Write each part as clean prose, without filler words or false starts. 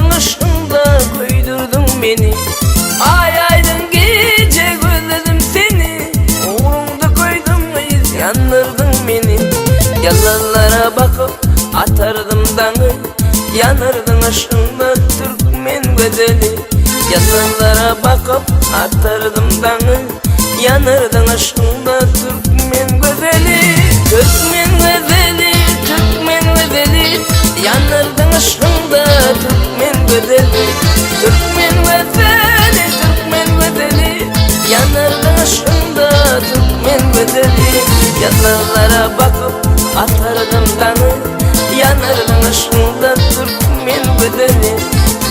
Yanardın ışığında koydurdun beni. Ay aydın gece gözledim seni. Uğrunda koydum iz yandırdın beni. Yalanlara bakıp atardım dağı. Yanardın ışığında Türkmen güzeli. Yalanlara bakıp atardım dağı. Yanardın ışığında Türkmen güzeli. Türkmen güzeli, Türkmen güzeli. Yanardın ışığında Türkmen güzeli. Türkmen güzeli, Türkmen güzeli. Yanardın ışığında Türkmen güzeli. Yalanlara bakıp atardım dağı. Yanardın ışığında Türkmen güzeli.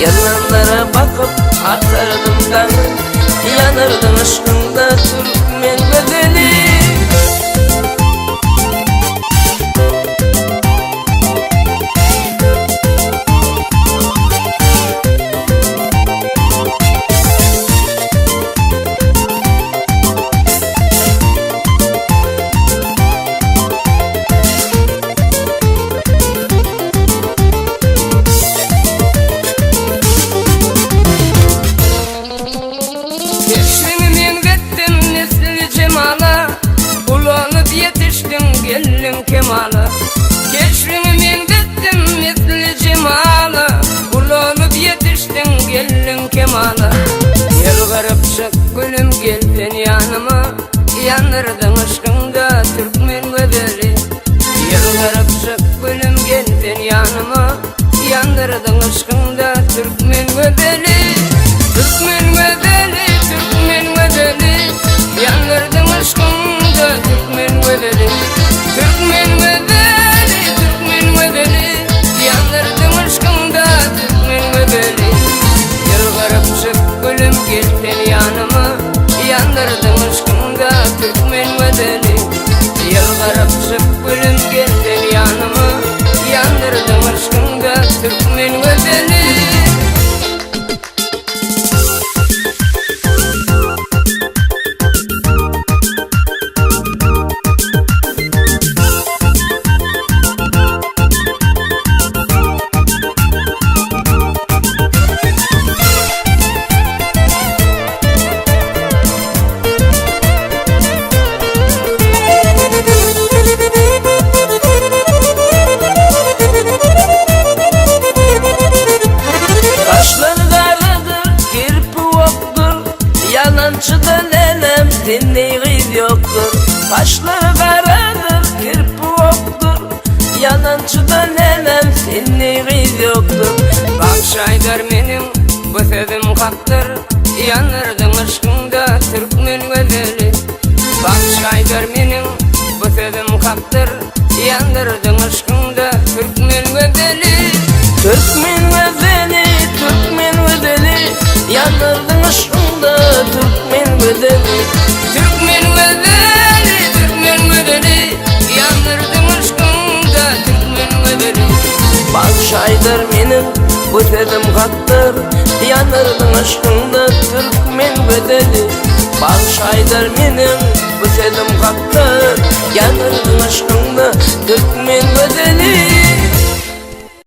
Yalanlara bakıp atardım dağı. Yanardın ışığında Türkmen güzeli. Gelin kemala, keşfimi mendettim misli cemala. Kullanıp yetiştin gelin kemala. Gel garip çık gülüm gel sen yanıma. Yanırdın aşkında Türkmen güzeli. Gel garip çık gülüm gel sen yanıma. Yanırdın aşkında Türkmen güzeli. Türkmen güzeli, Türkmen güzeli. Yanırdın aşkında Türkmen güzeli. Türkmen güzeli, Türkmen güzeli. Yanırdın aşkında Türkmen güzeli. Gel garip çık gülüm gel sen yanıma. Yanırdın aşkında Türkmen güzeli. Gel garip çık gülüm gel sen yanıma. Yanırdın aşkında Türkmen güzeli. Yalancıda nenem dinleyiz yoktur. Kaşları karadır, kirpi oktur. Yalancıda nenem dinleyiz yoktur. Bak şaydar benim bu sözüm haktır. Yanırdın aşkında Türkmen güzeli. Bak şaydar benim bu sözüm haktır. Yanırdın aşkında Türkmen güzeli. Türkmen güzeli, Türkmen güzeli. Yanırdın aşkında Türkmen güzeli. Türkmen güzeli, Türkmen güzeli. Yanırdın aşkında Türkmen güzeli. Bak şaydar benim bu sözüm haktır. Yanırdın aşkında Türkmen güzeli. Bak şaydar benim bu sözüm haktır. Yanırdın aşkında